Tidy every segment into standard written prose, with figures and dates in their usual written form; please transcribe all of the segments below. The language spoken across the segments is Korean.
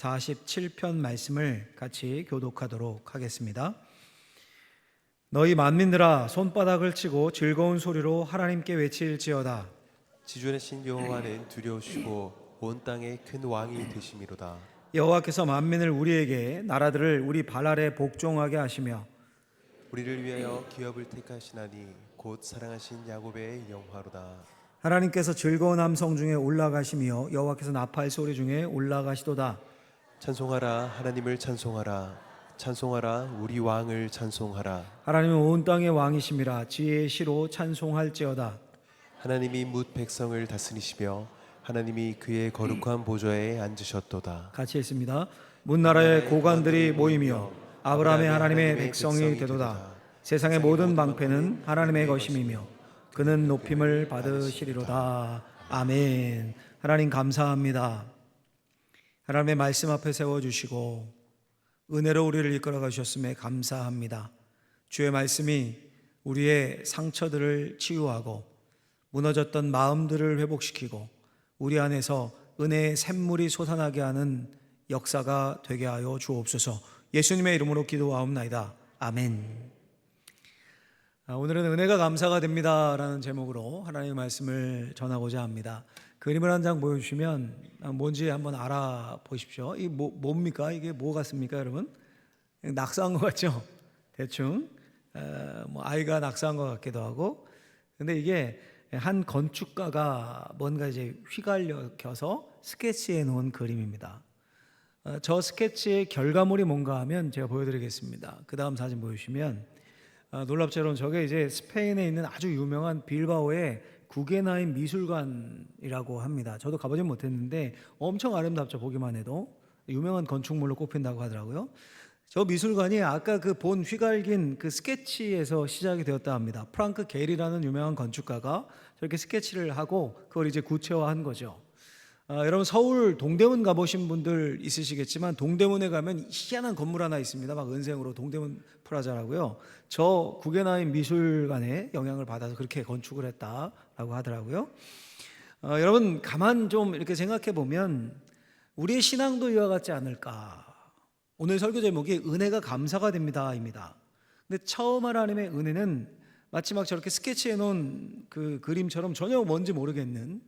47편 말씀을 같이 교독하도록 하겠습니다. 너희 만민들아 손바닥을 치고 즐거운 소리로 하나님께 외칠지어다. 지존하신 여호와는 두려우시고 온 땅의 큰 왕이 되심이로다. 여호와께서 만민을 우리에게 나라들을 우리 발 아래 복종하게 하시며 우리를 위하여 기업을 택하시나니 곧 사랑하신 야곱의 영화로다. 하나님께서 즐거운 함성 중에 올라가시며 여호와께서 나팔 소리 중에 올라가시도다. 찬송하라, 하나님을 찬송하라. 찬송하라, 우리 왕을 찬송하라. 하나님은 온 땅의 왕이심이라 지혜의 시로 찬송할지어다. 하나님이 뭇 백성을 다스리시며 하나님이 그의 거룩한 보좌에 앉으셨도다. 같이 했습니다. 문나라의 고관들이 모이며 아브라함의 하나님의 백성이 되도다. 세상의 모든 방패는 하나님의 것임이며 그는 높임을 받으시리로다. 아멘. 하나님 감사합니다. 하나님의 말씀 앞에 세워주시고 은혜로 우리를 이끌어 가셨음에 감사합니다. 주의 말씀이 우리의 상처들을 치유하고 무너졌던 마음들을 회복시키고 우리 안에서 은혜의 샘물이 솟아나게 하는 역사가 되게 하여 주옵소서. 예수님의 이름으로 기도하옵나이다. 아멘. 오늘은 은혜가 감사가 됩니다 라는 제목으로 하나님의 말씀을 전하고자 합니다. 그림을 한 장 보여주시면 뭔지 한번 알아보십시오. 이게 뭡니까? 이게 뭐 같습니까 여러분? 낙서한 것 같죠? 대충 아이가 낙서한 것 같기도 하고. 근데 이게 한 건축가가 뭔가 이제 휘갈려서 스케치해 놓은 그림입니다. 저 스케치의 결과물이 뭔가 하면 제가 보여드리겠습니다. 그 다음 사진 보여주시면 놀랍처럼 저게 이제 스페인에 있는 아주 유명한 빌바오의 구겐하임 미술관이라고 합니다. 저도 가보진 못했는데 엄청 아름답죠. 보기만 해도 유명한 건축물로 꼽힌다고 하더라고요. 저 미술관이 아까 그 본 휘갈긴 그 스케치에서 시작이 되었다 합니다. 프랑크 게리라는 유명한 건축가가 저렇게 스케치를 하고 그걸 이제 구체화한 거죠. 여러분 서울 동대문 가보신 분들 있으시겠지만 동대문에 가면 희한한 건물 하나 있습니다. 막 은생으로 동대문 프라자라고요. 저 구겐하임 미술관의 영향을 받아서 그렇게 건축을 했다라고 하더라고요. 여러분 가만 좀 이렇게 생각해 보면 우리의 신앙도 이와 같지 않을까. 오늘 설교 제목이 은혜가 감사가 됩니다입니다. 근데 처음 하나님의 은혜는 마치 막 저렇게 스케치해 놓은 그 그림처럼 전혀 뭔지 모르겠는,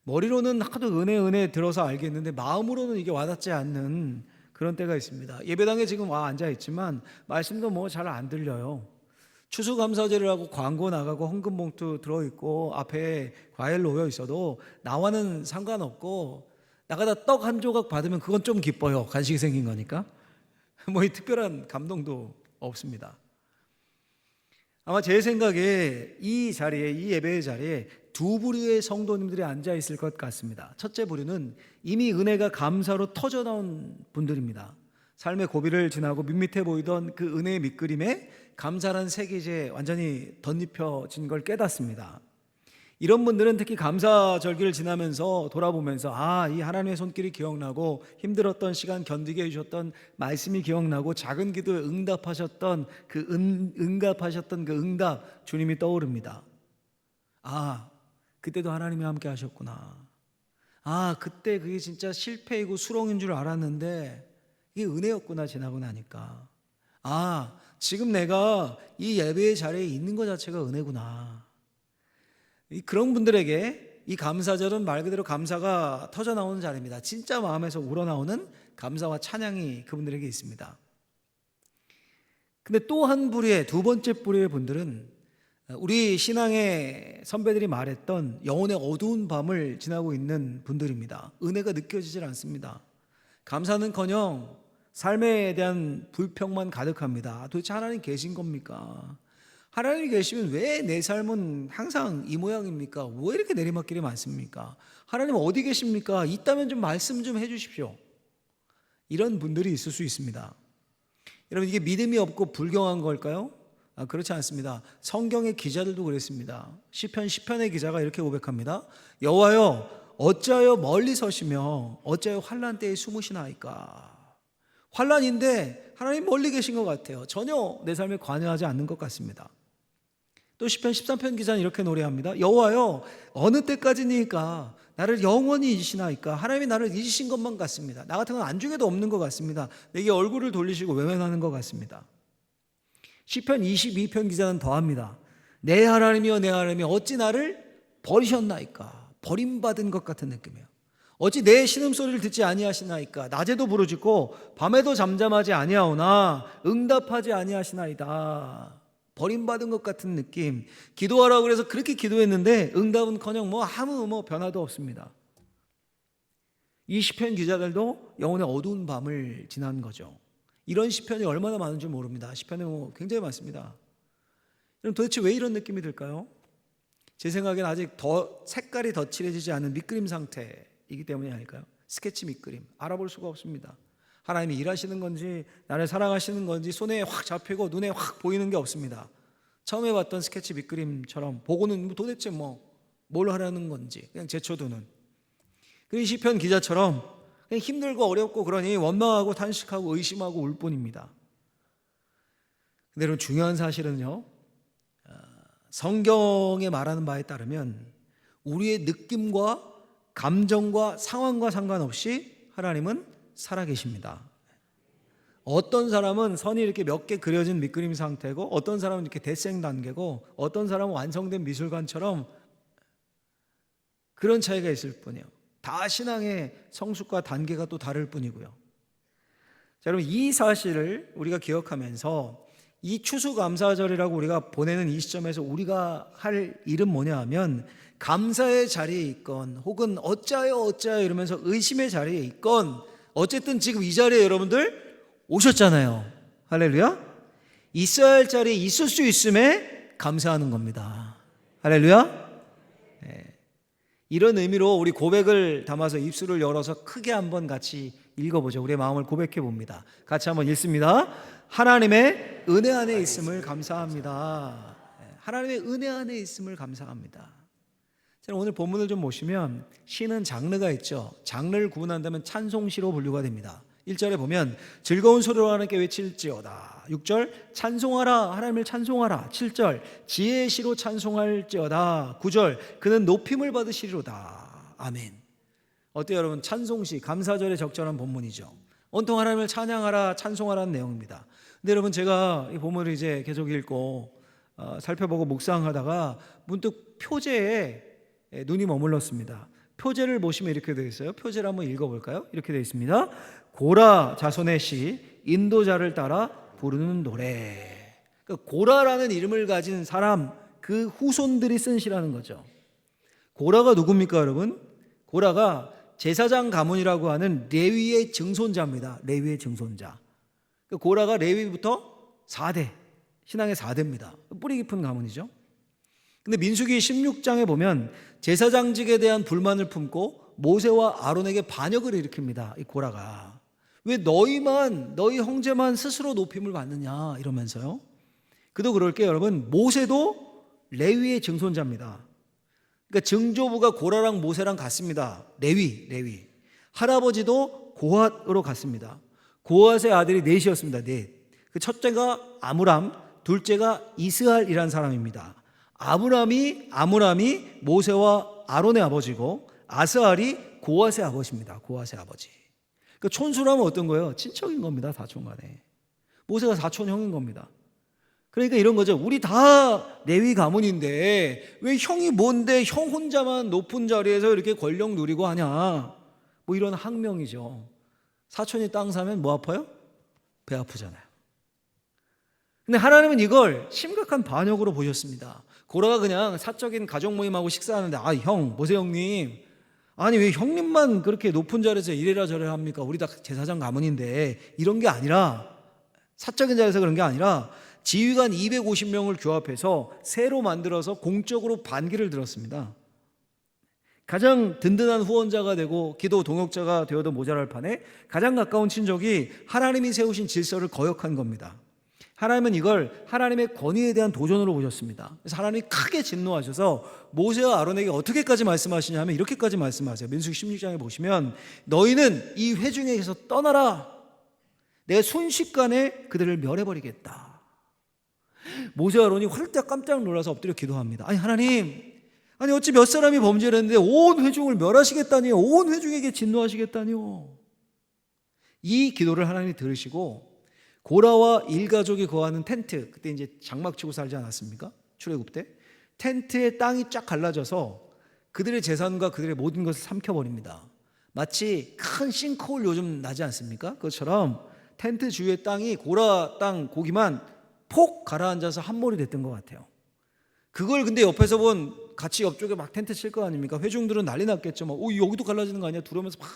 머리로는 하도 은혜 들어서 알겠는데 마음으로는 이게 와닿지 않는 그런 때가 있습니다. 예배당에 지금 와 앉아 있지만 말씀도 뭐 잘 안 들려요. 추수감사제를 하고 광고 나가고 헌금봉투 들어있고 앞에 과일 놓여 있어도 나와는 상관없고 나가다 떡 한 조각 받으면 그건 좀 기뻐요. 간식이 생긴 거니까. 뭐 이 특별한 감동도 없습니다. 아마 제 생각에 이 자리에, 이 예배의 자리에 두 부류의 성도님들이 앉아 있을 것 같습니다. 첫째 부류는 이미 은혜가 감사로 터져 나온 분들입니다. 삶의 고비를 지나고 밋밋해 보이던 그 은혜의 밑그림에 감사란 색이 이제 완전히 덧입혀진 걸 깨닫습니다. 이런 분들은 특히 감사절기를 지나면서 돌아보면서 이 하나님의 손길이 기억나고 힘들었던 시간 견디게 해주셨던 말씀이 기억나고 작은 기도에 응답하셨던 그 응답하셨던 그 응답 주님이 떠오릅니다. 그때도 하나님이 함께 하셨구나. 그때 그게 진짜 실패이고 수렁인 줄 알았는데 이게 은혜였구나 지나고 나니까. 지금 내가 이 예배의 자리에 있는 것 자체가 은혜구나. 그런 분들에게 이 감사절은 말 그대로 감사가 터져 나오는 자리입니다. 진짜 마음에서 우러나오는 감사와 찬양이 그분들에게 있습니다. 근데 또 한 부류의, 두 번째 부류의 분들은 우리 신앙의 선배들이 말했던 영혼의 어두운 밤을 지나고 있는 분들입니다. 은혜가 느껴지질 않습니다. 감사는커녕 삶에 대한 불평만 가득합니다. 도대체 하나님 계신 겁니까? 하나님이 계시면 왜 내 삶은 항상 이 모양입니까? 왜 이렇게 내리막길이 많습니까? 하나님 어디 계십니까? 있다면 좀 말씀 좀 해주십시오. 이런 분들이 있을 수 있습니다. 여러분 이게 믿음이 없고 불경한 걸까요? 그렇지 않습니다. 성경의 기자들도 그랬습니다. 시편 10편의 기자가 이렇게 고백합니다. 여호와여 어찌하여 멀리 서시며 어찌하여 환난 때에 숨으시나이까. 환난인데 하나님 멀리 계신 것 같아요. 전혀 내 삶에 관여하지 않는 것 같습니다. 또 시편 13편 기자는 이렇게 노래합니다. 여호와여 어느 때까지니까 나를 영원히 잊으시나이까? 하나님이 나를 잊으신 것만 같습니다. 나 같은 건 안중에도 없는 것 같습니다. 내게 얼굴을 돌리시고 외면하는 것 같습니다. 시편 22편 기자는 더합니다. 내 하나님이여 내 하나님이 어찌 나를 버리셨나이까? 버림받은 것 같은 느낌이에요. 어찌 내 신음소리를 듣지 아니하시나이까? 낮에도 부르짖고 밤에도 잠잠하지 아니하오나 응답하지 아니하시나이다. 버림받은 것 같은 느낌. 기도하라고 그래서 그렇게 기도했는데 응답은커녕 아무 변화도 없습니다. 이 시편 기자들도 영혼의 어두운 밤을 지난 거죠. 이런 시편이 얼마나 많은지 모릅니다. 시편에 굉장히 많습니다. 그럼 도대체 왜 이런 느낌이 들까요? 제 생각엔 아직 더 색깔이 더 칠해지지 않은 밑그림 상태이기 때문이 아닐까요? 스케치 밑그림 알아볼 수가 없습니다. 하나님이 일하시는 건지 나를 사랑하시는 건지 손에 확 잡히고 눈에 확 보이는 게 없습니다. 처음에 봤던 스케치 밑그림처럼 보고는 도대체 뭘 하라는 건지 그냥 제쳐두는. 그 시편 기자처럼 그냥 힘들고 어렵고 그러니 원망하고 탄식하고 의심하고 울 뿐입니다. 근데 여러분 중요한 사실은요, 성경에 말하는 바에 따르면 우리의 느낌과 감정과 상황과 상관없이 하나님은 살아계십니다. 어떤 사람은 선이 이렇게 몇 개 그려진 밑그림 상태고 어떤 사람은 이렇게 대생 단계고 어떤 사람은 완성된 미술관처럼 그런 차이가 있을 뿐이에요. 다 신앙의 성숙과 단계가 또 다를 뿐이고요. 자, 여러분 이 사실을 우리가 기억하면서 이 추수감사절이라고 우리가 보내는 이 시점에서 우리가 할 일은 뭐냐 하면 감사의 자리에 있건 혹은 어찌하여 이러면서 의심의 자리에 있건 어쨌든 지금 이 자리에 여러분들 오셨잖아요. 할렐루야. 있어야 할 자리에 있을 수 있음에 감사하는 겁니다. 할렐루야. 네. 이런 의미로 우리 고백을 담아서 입술을 열어서 크게 한번 같이 읽어보죠. 우리의 마음을 고백해 봅니다. 같이 한번 읽습니다. 하나님의 은혜 안에 있음을 감사합니다. 하나님의 은혜 안에 있음을 감사합니다. 오늘 본문을 좀 보시면 시는 장르가 있죠. 장르를 구분한다면 찬송시로 분류가 됩니다. 1절에 보면 즐거운 소리로 하나님께 외칠지어다. 6절 찬송하라 하나님을 찬송하라. 7절 지혜의 시로 찬송할지어다. 9절 그는 높임을 받으시리로다. 아멘. 어때요 여러분? 찬송시 감사절에 적절한 본문이죠. 온통 하나님을 찬양하라 찬송하라는 내용입니다. 근데 여러분 제가 이 본문을 이제 계속 읽고 살펴보고 묵상하다가 문득 표제에 눈이 머물렀습니다. 표제를 보시면 이렇게 되어 있어요. 표제를 한번 읽어볼까요? 이렇게 되어 있습니다. 고라 자손의 시 인도자를 따라 부르는 노래. 그러니까 고라라는 이름을 가진 사람 그 후손들이 쓴 시라는 거죠. 고라가 누굽니까 여러분? 고라가 제사장 가문이라고 하는 레위의 증손자입니다. 레위의 증손자. 고라가 레위부터 4대 신앙의 4대입니다. 뿌리 깊은 가문이죠. 근데 민수기 16장에 보면 제사장직에 대한 불만을 품고 모세와 아론에게 반역을 일으킵니다. 이 고라가. 왜 너희 형제만 스스로 높임을 받느냐 이러면서요. 그도 그럴게요 여러분. 모세도 레위의 증손자입니다. 그러니까 증조부가 고라랑 모세랑 같습니다. 레위. 할아버지도 고핫으로 같습니다. 고핫의 아들이 넷이었습니다. 넷. 그 첫째가 아므람, 둘째가 이스할이라는 사람입니다. 아므람이 모세와 아론의 아버지고 아스할이 고핫의 아버지입니다. 고핫의 아버지. 그러니까 촌수라면 어떤 거예요? 친척인 겁니다. 사촌 간에. 모세가 사촌 형인 겁니다. 그러니까 이런 거죠. 우리 다 레위 가문인데 왜 형이 뭔데 형 혼자만 높은 자리에서 이렇게 권력 누리고 하냐. 이런 학명이죠. 사촌이 땅 사면 뭐 아파요? 배 아프잖아요. 근데 하나님은 이걸 심각한 반역으로 보셨습니다. 고라가 그냥 사적인 가족 모임하고 식사하는데 형 모세 형님 아니 왜 형님만 그렇게 높은 자리에서 이래라 저래라 합니까? 우리 다 제사장 가문인데 이런 게 아니라 사적인 자리에서 그런 게 아니라 지휘관 250명을 규합해서 새로 만들어서 공적으로 반기를 들었습니다. 가장 든든한 후원자가 되고 기도 동역자가 되어도 모자랄 판에 가장 가까운 친족이 하나님이 세우신 질서를 거역한 겁니다. 하나님은 이걸 하나님의 권위에 대한 도전으로 보셨습니다. 그래서 하나님이 크게 진노하셔서 모세와 아론에게 어떻게까지 말씀하시냐면 이렇게까지 말씀하세요. 민수기 16장에 보시면 너희는 이 회중에게서 떠나라. 내가 순식간에 그들을 멸해버리겠다. 모세와 아론이 홀딱 깜짝 놀라서 엎드려 기도합니다. 아니 하나님 아니 어찌 몇 사람이 범죄를 했는데 온 회중을 멸하시겠다니요, 온 회중에게 진노하시겠다니요. 이 기도를 하나님이 들으시고 고라와 일가족이 거하는 텐트, 그때 이제 장막 치고 살지 않았습니까? 출애굽 때 텐트의 땅이 쫙 갈라져서 그들의 재산과 그들의 모든 것을 삼켜버립니다. 마치 큰 싱크홀 요즘 나지 않습니까? 그것처럼 텐트 주위의 땅이 고라 땅 고기만 폭 가라앉아서 한 몰이 됐던 것 같아요. 그걸 근데 옆에서 본 같이 옆쪽에 막 텐트 칠 거 아닙니까? 회중들은 난리 났겠죠. 막, 여기도 갈라지는 거 아니야? 두려우면서 막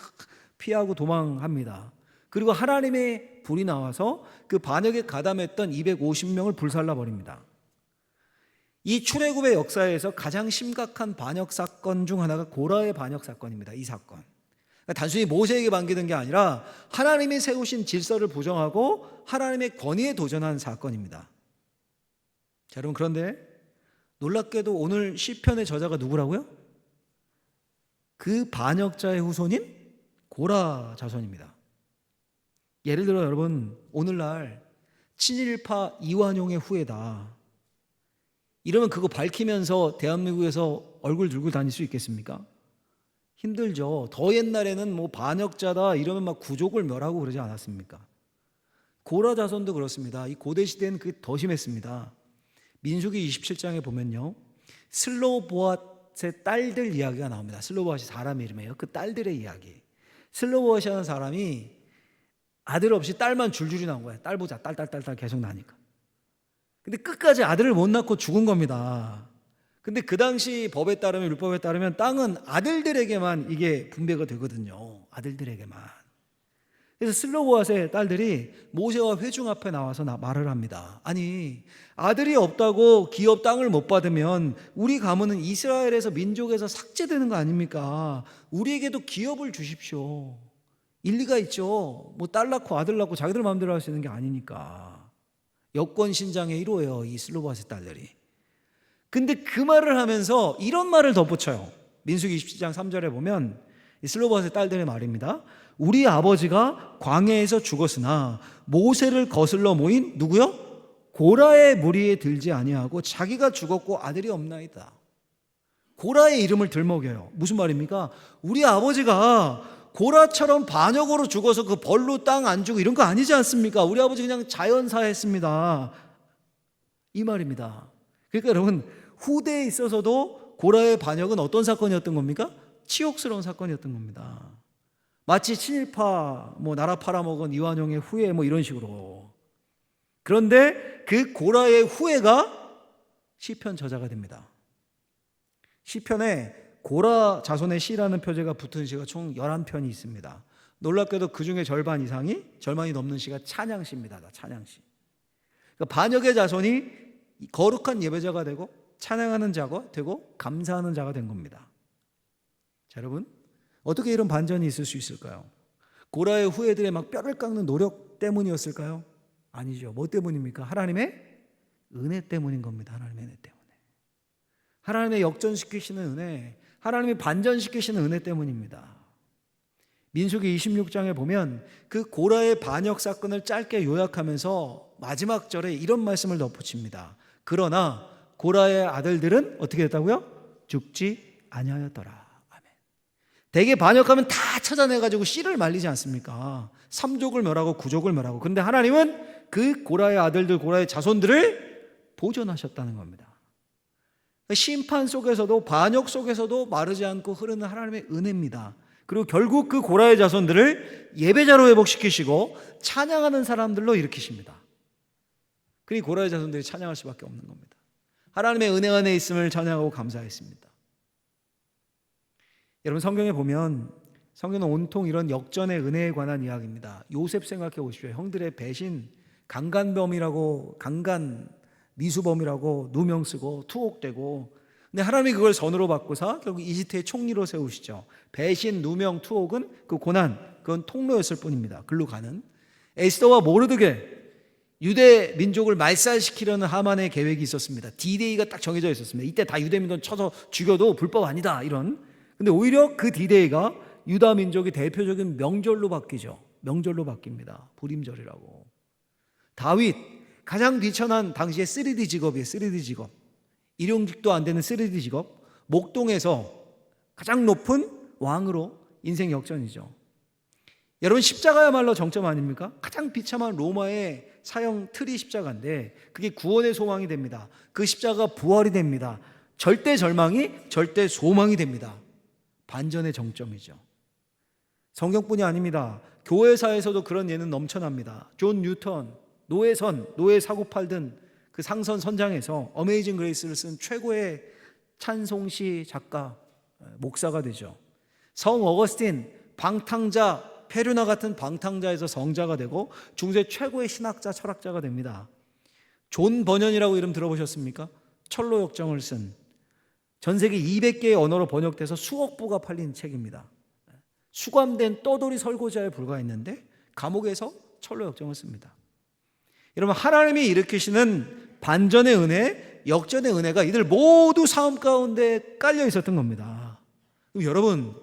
피하고 도망합니다. 그리고 하나님의 불이 나와서 그 반역에 가담했던 250명을 불살라 버립니다. 이 출애굽의 역사에서 가장 심각한 반역 사건 중 하나가 고라의 반역 사건입니다. 이 사건. 그러니까 단순히 모세에게 반기는 게 아니라 하나님이 세우신 질서를 부정하고 하나님의 권위에 도전한 사건입니다. 자, 여러분, 그런데 놀랍게도 오늘 시편의 저자가 누구라고요? 그 반역자의 후손인 고라 자손입니다. 예를 들어 여러분, 오늘날 친일파 이완용의 후예다 이러면 그거 밝히면서 대한민국에서 얼굴 들고 다닐 수 있겠습니까? 힘들죠. 더 옛날에는 뭐 반역자다 이러면 막 구족을 멸하고 그러지 않았습니까? 고라 자손도 그렇습니다. 이 고대 시대는 그게 더 심했습니다. 민수기 27장에 보면요, 슬로보앗의 딸들 이야기가 나옵니다. 슬로보앗이 사람 이름이에요. 그 딸들의 이야기. 슬로보앗이라는 사람이 아들 없이 딸만 줄줄이 나온 거예요. 딸 보자, 딸 계속 나니까. 근데 끝까지 아들을 못 낳고 죽은 겁니다. 근데 그 당시 법에 따르면, 율법에 따르면 땅은 아들들에게만 이게 분배가 되거든요. 아들들에게만. 그래서 슬로보앗의 딸들이 모세와 회중 앞에 나와서 말을 합니다. 아니, 아들이 없다고 기업 땅을 못 받으면 우리 가문은 이스라엘에서, 민족에서 삭제되는 거 아닙니까? 우리에게도 기업을 주십시오. 일리가 있죠. 뭐 딸 낳고 아들 낳고 자기들 마음대로 할 수 있는 게 아니니까. 여권 신장의 1호예요, 이 슬로보앗의 딸들이. 근데 그 말을 하면서 이런 말을 덧붙여요. 민수기 27장 3절에 보면 이 슬로보앗의 딸들의 말입니다. 우리 아버지가 광야에서 죽었으나 모세를 거슬러 모인 누구요? 고라의 무리에 들지 아니하고 자기가 죽었고 아들이 없나이다. 고라의 이름을 들먹여요. 무슨 말입니까? 우리 아버지가 고라처럼 반역으로 죽어서 그 벌로 땅 안 주고 이런 거 아니지 않습니까? 우리 아버지 그냥 자연사했습니다. 이 말입니다. 그러니까 여러분, 후대에 있어서도 고라의 반역은 어떤 사건이었던 겁니까? 치욕스러운 사건이었던 겁니다. 마치 친일파, 뭐 나라 팔아먹은 이완용의 후예 뭐 이런 식으로. 그런데 그 고라의 후예가 시편 저자가 됩니다. 시편에 고라 자손의 시라는 표제가 붙은 시가 총 11편이 있습니다. 놀랍게도 그 중에 절반이 넘는 시가 찬양시입니다. 찬양시. 그러니까 반역의 자손이 거룩한 예배자가 되고 찬양하는 자가 되고 감사하는 자가 된 겁니다. 자, 여러분, 어떻게 이런 반전이 있을 수 있을까요? 고라의 후예들의 막 뼈를 깎는 노력 때문이었을까요? 아니죠. 뭐 때문입니까? 하나님의 은혜 때문인 겁니다. 하나님의 은혜 때문에. 하나님의 역전시키시는 은혜, 하나님의 반전시키시는 은혜 때문입니다. 민수기 26장에 보면 그 고라의 반역 사건을 짧게 요약하면서 마지막 절에 이런 말씀을 덧붙입니다. 그러나 고라의 아들들은 어떻게 됐다고요? 죽지 아니하였더라. 아멘. 대개 반역하면 다 찾아내가지고 씨를 말리지 않습니까? 3족을 멸하고 9족을 멸하고. 그런데 하나님은 그 고라의 아들들, 고라의 자손들을 보존하셨다는 겁니다. 심판 속에서도, 반역 속에서도 마르지 않고 흐르는 하나님의 은혜입니다. 그리고 결국 그 고라의 자손들을 예배자로 회복시키시고 찬양하는 사람들로 일으키십니다. 그리고 고라의 자손들이 찬양할 수밖에 없는 겁니다. 하나님의 은혜 안에 있음을 찬양하고 감사했습니다. 여러분, 성경에 보면 성경은 온통 이런 역전의 은혜에 관한 이야기입니다. 요셉 생각해 보십시오. 형들의 배신, 강간 미수범이라고 누명 쓰고 투옥되고, 근데 하나님이 그걸 선으로 바꾸사 결국 이집트의 총리로 세우시죠. 배신, 누명, 투옥은 그 고난, 그건 통로였을 뿐입니다. 글로 가는. 에스더와 모르드게, 유대 민족을 말살시키려는 하만의 계획이 있었습니다. D-Day가 딱 정해져 있었습니다. 이때 다 유대 민족 쳐서 죽여도 불법 아니다, 이런. 근데 오히려 그 D-Day가 유다 민족의 대표적인 명절로 바뀌죠. 명절로 바뀝니다. 불임절이라고. 다윗, 가장 비천한 당시의 3D 직업이에요. 3D 직업. 일용직도 안 되는 3D 직업. 목동에서 가장 높은 왕으로 인생 역전이죠. 여러분, 십자가야말로 정점 아닙니까? 가장 비참한 로마의 사형 틀이 십자가인데 그게 구원의 소망이 됩니다. 그 십자가가 부활이 됩니다. 절대 절망이 절대 소망이 됩니다. 반전의 정점이죠. 성경뿐이 아닙니다. 교회사에서도 그런 예는 넘쳐납니다. 존 뉴턴, 노예 사고 팔던 그 상선 선장에서 어메이징 그레이스를 쓴 최고의 찬송시 작가, 목사가 되죠. 성 어거스틴, 방탕자, 페류나 같은 방탕자에서 성자가 되고 중세 최고의 신학자, 철학자가 됩니다. 존 버년이라고 이름 들어보셨습니까? 철로 역정을 쓴, 전 세계 200개의 언어로 번역돼서 수억 부가 팔린 책입니다. 수감된 떠돌이 설고자에 불과했는데 감옥에서 철로 역정을 씁니다. 여러분, 하나님이 일으키시는 반전의 은혜, 역전의 은혜가 이들 모두 삶 가운데 깔려 있었던 겁니다. 그럼 여러분,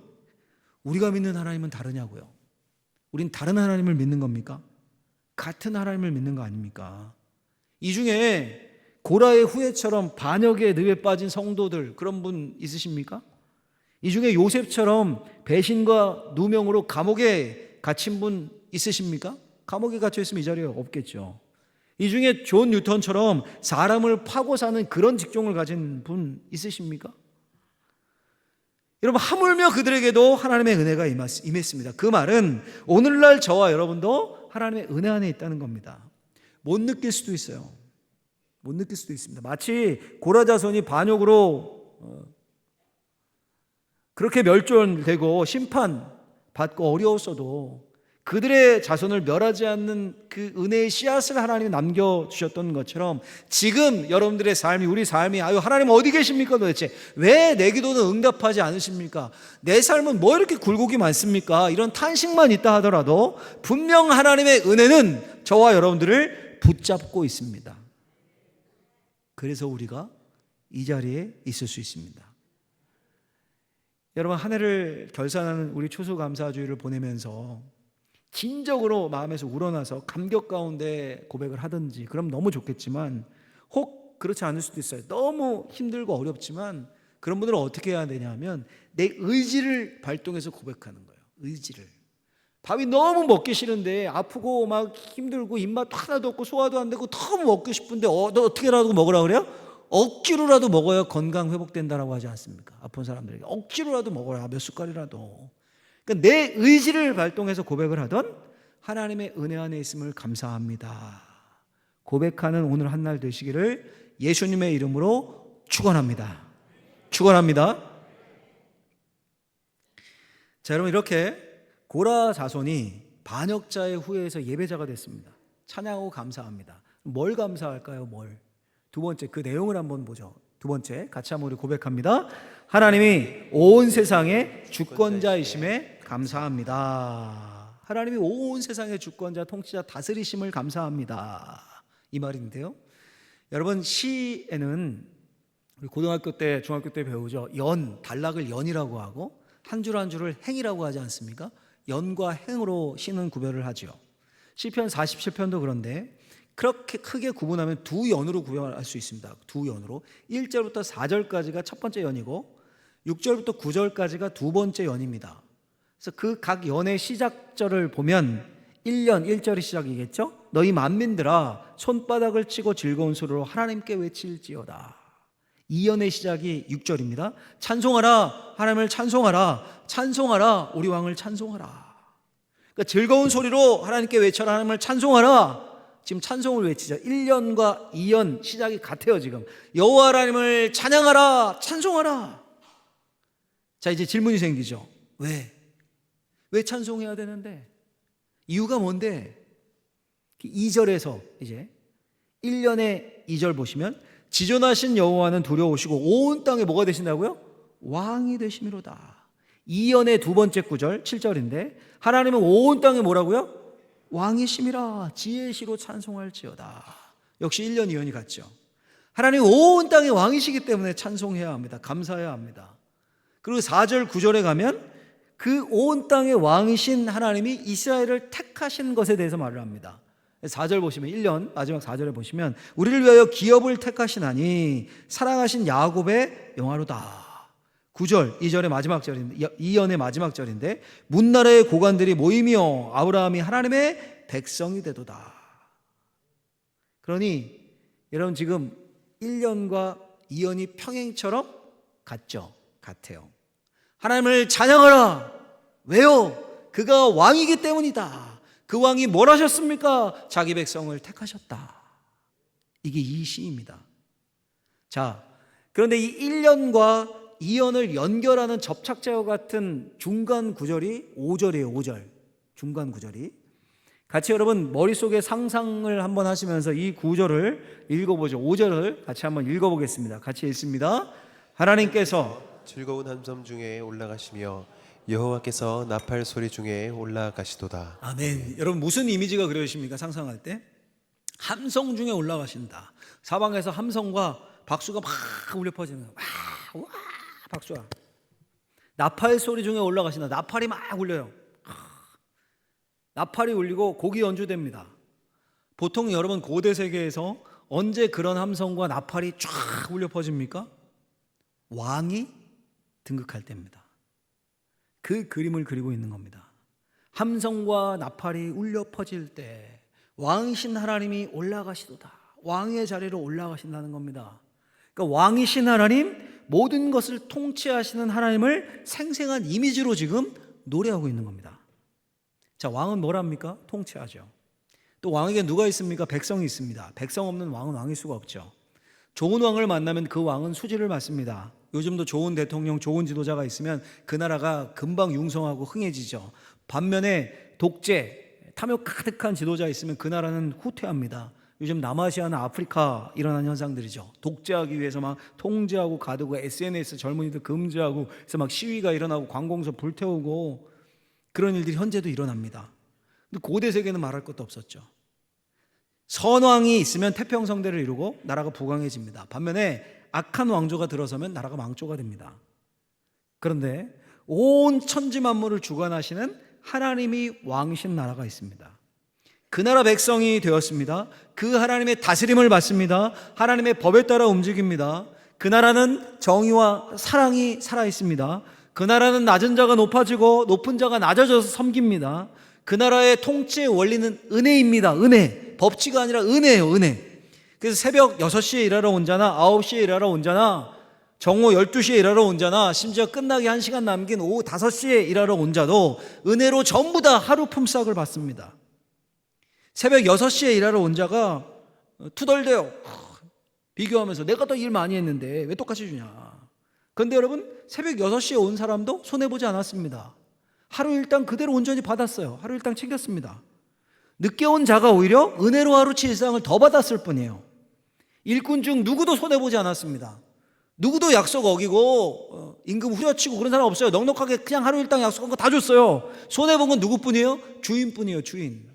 우리가 믿는 하나님은 다르냐고요? 우린 다른 하나님을 믿는 겁니까? 같은 하나님을 믿는 거 아닙니까? 이 중에 고라의 후예처럼 반역의 늪에 빠진 성도들, 그런 분 있으십니까? 이 중에 요셉처럼 배신과 누명으로 감옥에 갇힌 분 있으십니까? 감옥에 갇혀 있으면 이 자리에 없겠죠. 이 중에 존 뉴턴처럼 사람을 파고 사는 그런 직종을 가진 분 있으십니까? 여러분, 하물며 그들에게도 하나님의 은혜가 임했습니다. 그 말은 오늘날 저와 여러분도 하나님의 은혜 안에 있다는 겁니다. 못 느낄 수도 있어요. 못 느낄 수도 있습니다. 마치 고라 자손이 반역으로 그렇게 멸절되고 심판받고 어려웠어도 그들의 자손을 멸하지 않는 그 은혜의 씨앗을 하나님이 남겨주셨던 것처럼 지금 여러분들의 삶이, 우리 삶이, 아유, 하나님 어디 계십니까 도대체? 왜 내 기도는 응답하지 않으십니까? 내 삶은 뭐 이렇게 굴곡이 많습니까? 이런 탄식만 있다 하더라도 분명 하나님의 은혜는 저와 여러분들을 붙잡고 있습니다. 그래서 우리가 이 자리에 있을 수 있습니다. 여러분, 한 해를 결산하는 우리 추수감사주의를 보내면서 진정으로 마음에서 우러나서 감격 가운데 고백을 하든지 그럼 너무 좋겠지만, 혹 그렇지 않을 수도 있어요. 너무 힘들고 어렵지만 그런 분들은 어떻게 해야 되냐면 내 의지를 발동해서 고백하는 거예요. 의지를. 밥이 너무 먹기 싫은데 아프고 막 힘들고 입맛 하나도 없고 소화도 안 되고 너무 먹고 싶은데 너 어떻게라도 먹으라 그래요? 억지로라도 먹어야 건강 회복된다라고 하지 않습니까? 아픈 사람들에게 억지로라도 먹어라, 몇 숟갈이라도. 그러니까 내 의지를 발동해서 고백을 하던 하나님의 은혜 안에 있음을 감사합니다. 고백하는 오늘 한 날 되시기를 예수님의 이름으로 축원합니다. 축원합니다. 자, 여러분, 이렇게 고라 자손이 반역자의 후예에서 예배자가 됐습니다. 찬양하고 감사합니다. 뭘 감사할까요? 뭘? 두 번째, 그 내용을 한번 보죠. 두 번째, 같이 한번 우리 고백합니다. 하나님이 온 세상의 주권자이심에 감사합니다. 하나님이 온 세상의 주권자, 통치자, 다스리심을 감사합니다. 이 말인데요. 여러분, 시에는 우리 고등학교 때, 중학교 때 배우죠. 연, 단락을 연이라고 하고 한 줄 한 줄을 행이라고 하지 않습니까? 연과 행으로 시는 구별을 하죠. 시편 47편도 그런데 그렇게 크게 구분하면 두 연으로 구별할 수 있습니다. 두 연으로. 1절부터 4절까지가 첫 번째 연이고 6절부터 9절까지가 두 번째 연입니다. 그래서 그 각 연의 시작절을 보면 1년 1절이 시작이겠죠. 너희 만민들아 손바닥을 치고 즐거운 소리로 하나님께 외칠지어다. 2연의 시작이 6절입니다. 찬송하라, 하나님을 찬송하라, 찬송하라, 우리 왕을 찬송하라. 그러니까 즐거운 소리로 하나님께 외쳐라, 하나님을 찬송하라. 지금 찬송을 외치죠. 1년과 2연 시작이 같아요. 지금 여호와 하나님을 찬양하라, 찬송하라. 자, 이제 질문이 생기죠. 왜 찬송해야 되는데? 이유가 뭔데? 2절에서 이제 1년의 2절 보시면 지존하신 여호와는 두려우시고 온 땅에 뭐가 되신다고요? 왕이 되심이로다. 2연의 두 번째 구절 7절인데 하나님은 온 땅에 뭐라고요? 왕이심이라 지혜의 시로 찬송할지어다. 역시 1년 2연이 같죠. 하나님 온 땅의 왕이시기 때문에 찬송해야 합니다. 감사해야 합니다. 그리고 4절 9절에 가면 그 온 땅의 왕이신 하나님이 이스라엘을 택하신 것에 대해서 말을 합니다. 4절 보시면 1년 마지막 4절에 보시면 우리를 위하여 기업을 택하시나니 사랑하신 야곱의 영화로다. 9절, 2절의 마지막 절인데, 2연의 마지막 절인데, 문나라의 고관들이 모이며 아브라함이 하나님의 백성이 되도다. 그러니 여러분 지금 1년과 2년이 평행처럼 같죠? 같아요. 하나님을 찬양하라. 왜요? 그가 왕이기 때문이다. 그 왕이 뭘 하셨습니까? 자기 백성을 택하셨다. 이게 이 시입니다. 자, 그런데 이 1년과 2년을 연결하는 접착제와 같은 중간 구절이 5절이에요. 5절. 중간 구절이. 같이 여러분 머릿속에 상상을 한번 하시면서 이 구절을 읽어보죠. 5절을 같이 한번 읽어보겠습니다. 같이 읽습니다. 하나님께서 즐거운 함성 중에 올라가시며 여호와께서 나팔 소리 중에 올라가시도다. 아멘. 여러분 무슨 이미지가 그려지십니까? 상상할 때 함성 중에 올라가신다. 사방에서 함성과 박수가 막 울려 퍼지는 와, 와 박수가. 나팔 소리 중에 올라가신다. 나팔이 막 울려요. 나팔이 울리고 곡이 연주됩니다. 보통 여러분 고대 세계에서 언제 그런 함성과 나팔이 쫙 울려 퍼집니까? 왕이 등극할 때입니다. 그 그림을 그리고 있는 겁니다. 함성과 나팔이 울려 퍼질 때 왕이신 하나님이 올라가시도다. 왕의 자리로 올라가신다는 겁니다. 그러니까 왕이신 하나님, 모든 것을 통치하시는 하나님을 생생한 이미지로 지금 노래하고 있는 겁니다. 자, 왕은 뭘 합니까? 통치하죠. 또 왕에게 누가 있습니까? 백성이 있습니다. 백성 없는 왕은 왕일 수가 없죠. 좋은 왕을 만나면 그 왕은 수지를 맞습니다. 요즘도 좋은 대통령, 좋은 지도자가 있으면 그 나라가 금방 융성하고 흥해지죠. 반면에 독재, 탐욕 가득한 지도자 있으면 그 나라는 후퇴합니다. 요즘 남아시아나 아프리카 일어나는 현상들이죠. 독재하기 위해서 막 통제하고 가두고 SNS 젊은이들 금지하고 그래서 막 시위가 일어나고 관공서 불태우고 그런 일들이 현재도 일어납니다. 근데 고대 세계는 말할 것도 없었죠. 선왕이 있으면 태평성대를 이루고 나라가 부강해집니다. 반면에 악한 왕조가 들어서면 나라가 망조가 됩니다. 그런데 온 천지 만물을 주관하시는 하나님이 왕이신 나라가 있습니다. 그 나라 백성이 되었습니다. 그 하나님의 다스림을 받습니다. 하나님의 법에 따라 움직입니다. 그 나라는 정의와 사랑이 살아있습니다. 그 나라는 낮은 자가 높아지고 높은 자가 낮아져서 섬깁니다. 그 나라의 통치의 원리는 은혜입니다. 은혜. 법치가 아니라 은혜예요. 은혜. 그래서 새벽 6시에 일하러 온 자나 9시에 일하러 온 자나 정오 12시에 일하러 온 자나 심지어 끝나기 1시간 남긴 오후 5시에 일하러 온 자도 은혜로 전부 다 하루 품삯을 받습니다. 새벽 6시에 일하러 온 자가 투덜대요. 비교하면서 내가 더 일 많이 했는데 왜 똑같이 주냐. 그런데 여러분 새벽 6시에 온 사람도 손해보지 않았습니다. 하루 일당 그대로 온전히 받았어요. 하루 일당 챙겼습니다. 늦게 온 자가 오히려 은혜로 하루치 일상을 더 받았을 뿐이에요. 일꾼 중 누구도 손해보지 않았습니다. 누구도 약속 어기고 임금 후려치고 그런 사람 없어요. 넉넉하게 그냥 하루 일당 약속한 거 다 줬어요. 손해본 건 누구뿐이에요? 주인뿐이에요. 주인.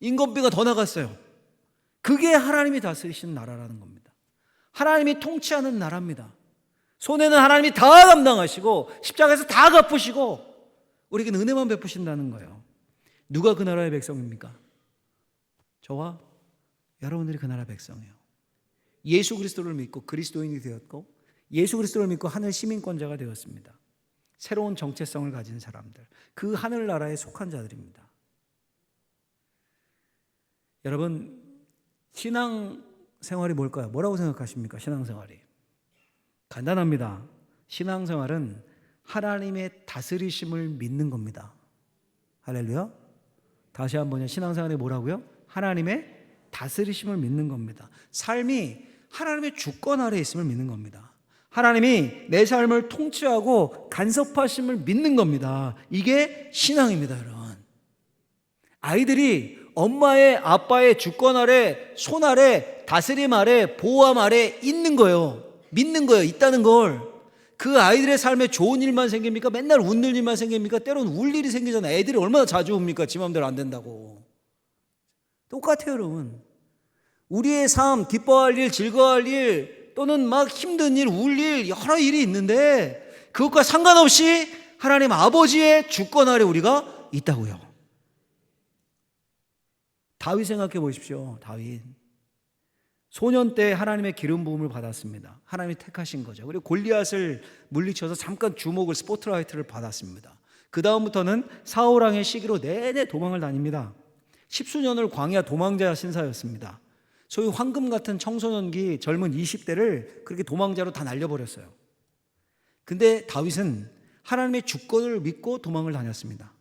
인건비가 더 나갔어요. 그게 하나님이 다스리시는 나라라는 겁니다. 하나님이 통치하는 나라입니다. 손해는 하나님이 다 감당하시고 십자가에서 다 갚으시고 우리에게는 은혜만 베푸신다는 거예요. 누가 그 나라의 백성입니까? 저와 여러분들이 그 나라 백성이에요. 예수 그리스도를 믿고 그리스도인이 되었고 예수 그리스도를 믿고 하늘 시민권자가 되었습니다. 새로운 정체성을 가진 사람들, 그 하늘나라에 속한 자들입니다. 여러분, 신앙생활이 뭘까요? 뭐라고 생각하십니까? 신앙생활이 간단합니다. 신앙생활은 하나님의 다스리심을 믿는 겁니다. 할렐루야. 다시 한번요. 신앙생활이 뭐라고요? 하나님의 다스리심을 믿는 겁니다. 삶이 하나님의 주권 아래에 있음을 믿는 겁니다. 하나님이 내 삶을 통치하고 간섭하심을 믿는 겁니다. 이게 신앙입니다, 여러분. 아이들이 엄마의 아빠의 주권 아래, 손 아래, 다스림 아래, 보호함 아래 있는 거예요. 믿는 거예요. 있다는 걸. 그 아이들의 삶에 좋은 일만 생깁니까? 맨날 웃는 일만 생깁니까? 때로는 울 일이 생기잖아요. 애들이 얼마나 자주 웁니까? 지 마음대로 안 된다고. 똑같아요, 여러분. 우리의 삶, 기뻐할 일, 즐거워할 일, 또는 막 힘든 일, 울 일, 여러 일이 있는데 그것과 상관없이 하나님 아버지의 주권 아래 우리가 있다고요. 다윗 생각해 보십시오. 다윗. 소년 때 하나님의 기름 부음을 받았습니다. 하나님이 택하신 거죠. 그리고 골리앗을 물리쳐서 잠깐 주목을, 스포트라이트를 받았습니다. 그 다음부터는 사울 왕의 시기로 내내 도망을 다닙니다. 10수년을 광야 도망자 신사였습니다. 소위 황금 같은 청소년기 젊은 20대를 그렇게 도망자로 다 날려버렸어요. 근데 다윗은 하나님의 주권을 믿고 도망을 다녔습니다.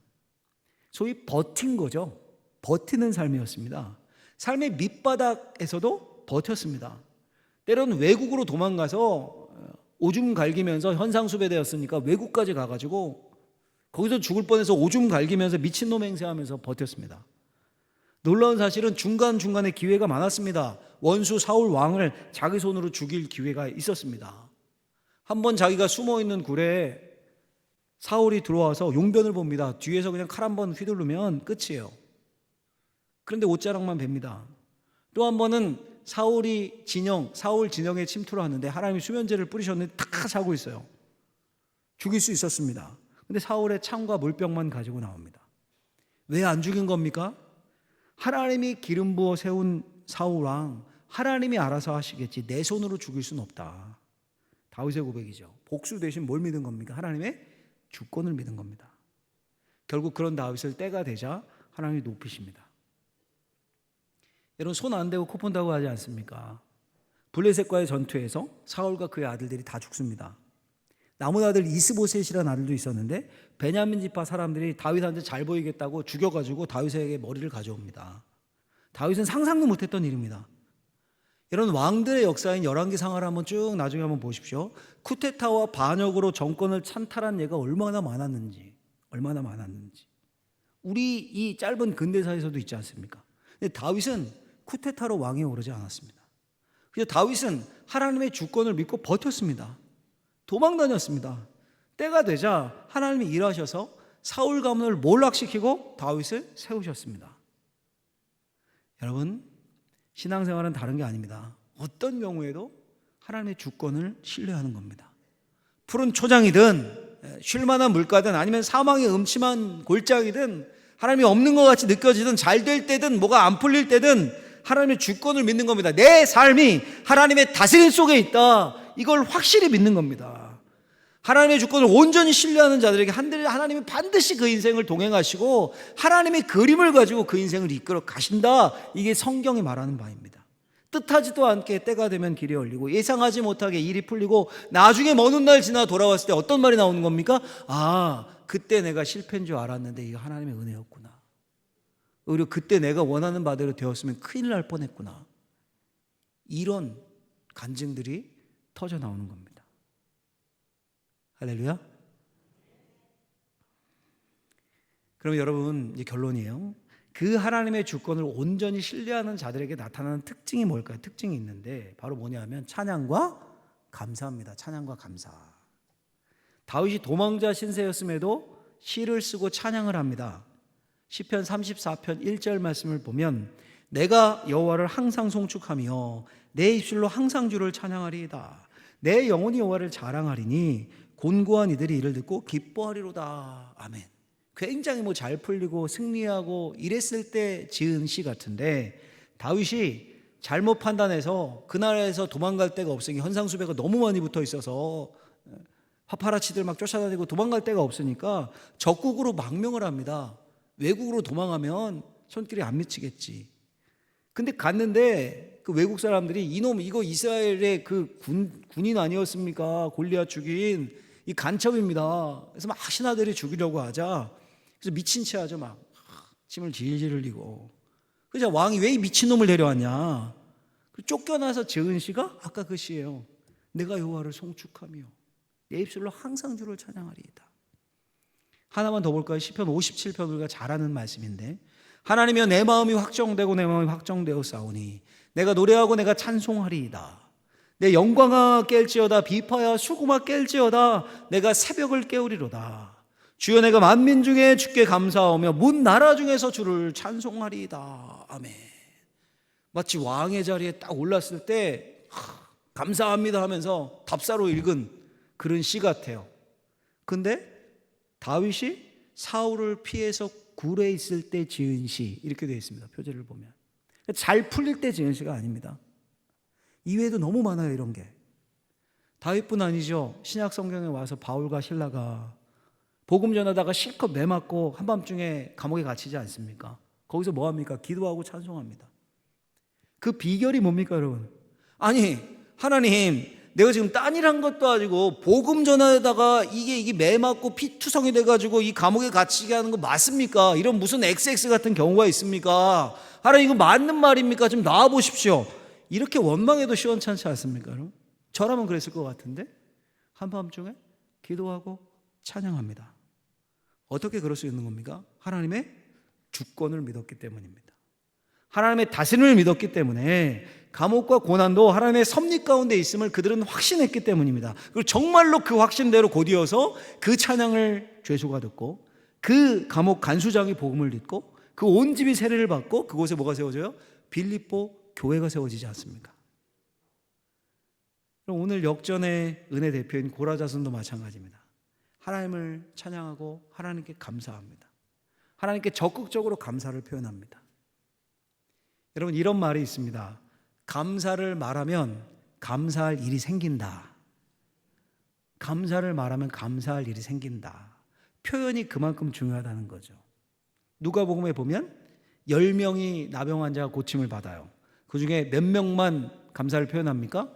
소위 버틴 거죠. 버티는 삶이었습니다. 삶의 밑바닥에서도 버텼습니다. 때로는 외국으로 도망가서 오줌 갈기면서 현상수배되었으니까 외국까지 가가지고 거기서 죽을 뻔해서 오줌 갈기면서 미친놈 행세하면서 버텼습니다. 놀라운 사실은 중간중간에 기회가 많았습니다. 원수 사울 왕을 자기 손으로 죽일 기회가 있었습니다. 한번 자기가 숨어있는 굴에 사울이 들어와서 용변을 봅니다. 뒤에서 그냥 칼 한 번 휘두르면 끝이에요. 그런데 옷자락만 뵙니다. 또 한 번은 사울 진영에 침투를 하는데 하나님이 수면제를 뿌리셨는데 탁 자고 있어요. 죽일 수 있었습니다. 근데 사울의 창과 물병만 가지고 나옵니다. 왜 안 죽인 겁니까? 하나님이 기름 부어 세운 사울 왕, 하나님이 알아서 하시겠지, 내 손으로 죽일 수는 없다. 다윗의 고백이죠. 복수 대신 뭘 믿은 겁니까? 하나님의 주권을 믿은 겁니다. 결국 그런 다윗을 때가 되자 하나님이 높이십니다. 여러분, 손 안 대고 코 푼다고 하지 않습니까? 블레셋과의 전투에서 사울과 그의 아들들이 다 죽습니다. 남은 아들 이스보셋이라는 아들도 있었는데 베냐민 지파 사람들이 다윗한테 잘 보이겠다고 죽여가지고 다윗에게 머리를 가져옵니다. 다윗은 상상도 못했던 일입니다. 여러분, 왕들의 역사인 열왕기상하를 한번 쭉 나중에 한번 보십시오. 쿠데타와 반역으로 정권을 찬탈한 예가 얼마나 많았는지. 우리 이 짧은 근대사에서도 있지 않습니까? 근데 다윗은 쿠데타로 왕에 오르지 않았습니다. 그래서 다윗은 하나님의 주권을 믿고 버텼습니다. 도망 다녔습니다. 때가 되자 하나님이 일하셔서 사울 가문을 몰락시키고 다윗을 세우셨습니다. 여러분, 신앙생활은 다른 게 아닙니다. 어떤 경우에도 하나님의 주권을 신뢰하는 겁니다. 푸른 초장이든 쉴만한 물가든 아니면 사망의 음침한 골짜기든 하나님이 없는 것 같이 느껴지든 잘 될 때든 뭐가 안 풀릴 때든 하나님의 주권을 믿는 겁니다. 내 삶이 하나님의 다스림 속에 있다, 이걸 확실히 믿는 겁니다. 하나님의 주권을 온전히 신뢰하는 자들에게 하나님이 반드시 그 인생을 동행하시고 하나님의 그림을 가지고 그 인생을 이끌어 가신다. 이게 성경이 말하는 바입니다. 뜻하지도 않게 때가 되면 길이 열리고 예상하지 못하게 일이 풀리고 나중에 먼 훗날 지나 돌아왔을 때 어떤 말이 나오는 겁니까? 아, 그때 내가 실패인 줄 알았는데 이거 하나님의 은혜였구나. 오히려 그때 내가 원하는 바대로 되었으면 큰일 날 뻔했구나. 이런 간증들이 터져 나오는 겁니다. 할렐루야. 그럼 여러분, 이제 결론이에요. 그 하나님의 주권을 온전히 신뢰하는 자들에게 나타나는 특징이 뭘까요? 특징이 있는데 바로 뭐냐면 찬양과 감사입니다. 찬양과 감사. 다윗이 도망자 신세였음에도 시를 쓰고 찬양을 합니다. 시편 34편 1절 말씀을 보면 내가 여호와를 항상 송축하며 내 입술로 항상 주를 찬양하리이다. 내 영혼이 여호와를 자랑하리니 곤고한 이들이 이를 듣고 기뻐하리로다. 아멘. 굉장히 잘 풀리고 승리하고 이랬을 때 지은 시 같은데 다윗이 잘못 판단해서 그 나라에서 도망갈 데가 없으니 현상수배가 너무 많이 붙어 있어서 파파라치들 막 쫓아다니고 도망갈 데가 없으니까 적국으로 망명을 합니다. 외국으로 도망하면 손길이 안 미치겠지. 근데 갔는데 그 외국 사람들이 이놈 이거 이스라엘의 그 군인 아니었습니까? 골리앗 죽인 이 간첩입니다. 그래서 막 신하들이 죽이려고 하자. 그래서 미친 채 하죠. 막 침을 질질 흘리고. 그래서 왕이 왜 이 미친놈을 데려왔냐. 쫓겨나서 지은 시가 아까 그 시예요. 내가 여호와를 송축하며 내 입술로 항상 주를 찬양하리이다. 하나만 더 볼까요? 시편 57편 우리가 잘 아는 말씀인데 하나님이여 내 마음이 확정되고 내 마음이 확정되어 싸우니 내가 노래하고 내가 찬송하리이다. 내 영광아 깰지어다 비파야 수고마 깰지어다 내가 새벽을 깨우리로다. 주여 내가 만민 중에 주께 감사하며 문 나라 중에서 주를 찬송하리이다. 아멘. 마치 왕의 자리에 딱 올랐을 때 감사합니다 하면서 답사로 읽은 그런 시 같아요. 근데 다윗이 사울을 피해서 굴에 있을 때 지은 시 이렇게 되어 있습니다. 표제를 보면 잘 풀릴 때 지은 시가 아닙니다. 이외에도 너무 많아요, 이런 게. 다윗뿐 아니죠. 신약 성경에 와서 바울과 실라가 복음 전하다가 실컷 매 맞고 한밤중에 감옥에 갇히지 않습니까? 거기서 뭐 합니까? 기도하고 찬송합니다. 그 비결이 뭡니까, 여러분? 아니, 하나님, 내가 지금 딴일한 것도 아니고 복음 전하다가 이게 매 맞고 피투성이 돼가지고 이 감옥에 갇히게 하는 거 맞습니까? 이런 무슨 XX 같은 경우가 있습니까? 하나님, 이거 맞는 말입니까? 좀 나와 보십시오. 이렇게 원망해도 시원찮지 않습니까, 여러분? 저라면 그랬을 것 같은데 한밤중에 기도하고 찬양합니다. 어떻게 그럴 수 있는 겁니까? 하나님의 주권을 믿었기 때문입니다. 하나님의 다스림을 믿었기 때문에 감옥과 고난도 하나님의 섭리 가운데 있음을 그들은 확신했기 때문입니다. 그리고 정말로 그 확신대로 곧이어서 그 찬양을 죄수가 듣고 그 감옥 간수장이 복음을 듣고 그 온 집이 세례를 받고 그곳에 뭐가 세워져요? 빌립보 교회가 세워지지 않습니까? 오늘 역전의 은혜 대표인 고라자손도 마찬가지입니다. 하나님을 찬양하고 하나님께 감사합니다. 하나님께 적극적으로 감사를 표현합니다. 여러분, 이런 말이 있습니다. 감사를 말하면 감사할 일이 생긴다. 감사를 말하면 감사할 일이 생긴다. 표현이 그만큼 중요하다는 거죠. 누가복음에 보면 10명이 나병 환자가 고침을 받아요. 그 중에 몇 명만 감사를 표현합니까?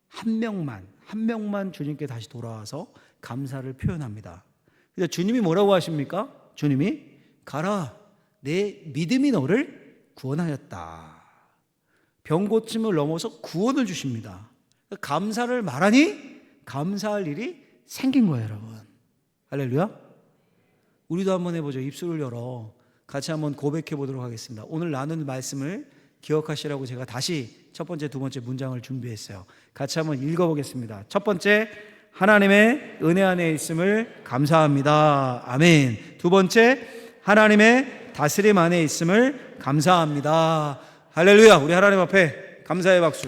한 명만 주님께 다시 돌아와서 감사를 표현합니다. 그래서 주님이 뭐라고 하십니까? 주님이 가라, 내 믿음이 너를 구원하였다. 병 고침을 넘어서 구원을 주십니다. 감사를 말하니 감사할 일이 생긴 거예요, 여러분. 할렐루야. 우리도 한번 해보죠. 입술을 열어 같이 한번 고백해 보도록 하겠습니다. 오늘 나눈 말씀을 기억하시라고 제가 다시 첫 번째, 두 번째 문장을 준비했어요. 같이 한번 읽어보겠습니다. 첫 번째, 하나님의 은혜 안에 있음을 감사합니다. 아멘. 두 번째, 하나님의 다스림 안에 있음을 감사합니다. 할렐루야. 우리 하나님 앞에 감사의 박수.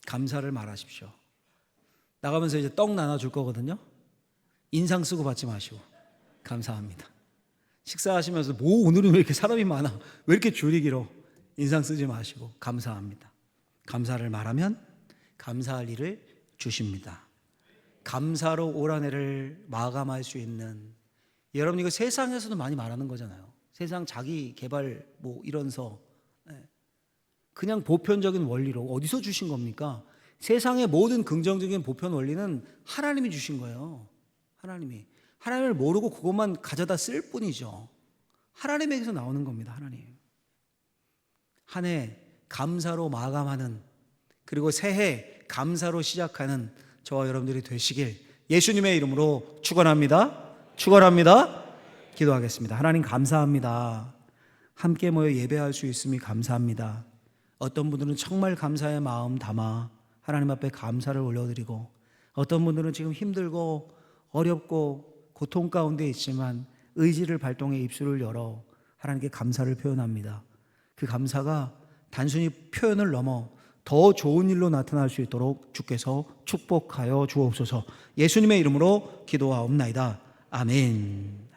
감사를 말하십시오. 나가면서 이제 떡 나눠줄 거거든요. 인상 쓰고 받지 마시고 감사합니다. 식사하시면서 뭐 오늘은 왜 이렇게 사람이 많아, 왜 이렇게 줄이 길어, 인상 쓰지 마시고 감사합니다. 감사를 말하면 감사할 일을 주십니다. 감사로 올 한 해를 마감할 수 있는, 여러분 이거 세상에서도 많이 말하는 거잖아요. 세상 자기 개발 뭐 이런서 그냥 보편적인 원리로 어디서 주신 겁니까? 세상의 모든 긍정적인 보편 원리는 하나님이 주신 거예요. 하나님을 모르고 그것만 가져다 쓸 뿐이죠. 하나님에게서 나오는 겁니다. 하나님. 한 해 감사로 마감하는, 그리고 새해 감사로 시작하는 저와 여러분들이 되시길 예수님의 이름으로 축원합니다. 기도하겠습니다. 하나님 감사합니다. 함께 모여 예배할 수 있음이 감사합니다. 어떤 분들은 정말 감사의 마음 담아 하나님 앞에 감사를 올려드리고, 어떤 분들은 지금 힘들고 어렵고 고통 가운데 있지만 의지를 발동해 입술을 열어 하나님께 감사를 표현합니다. 그 감사가 단순히 표현을 넘어 더 좋은 일로 나타날 수 있도록 주께서 축복하여 주옵소서. 예수님의 이름으로 기도하옵나이다. 아멘.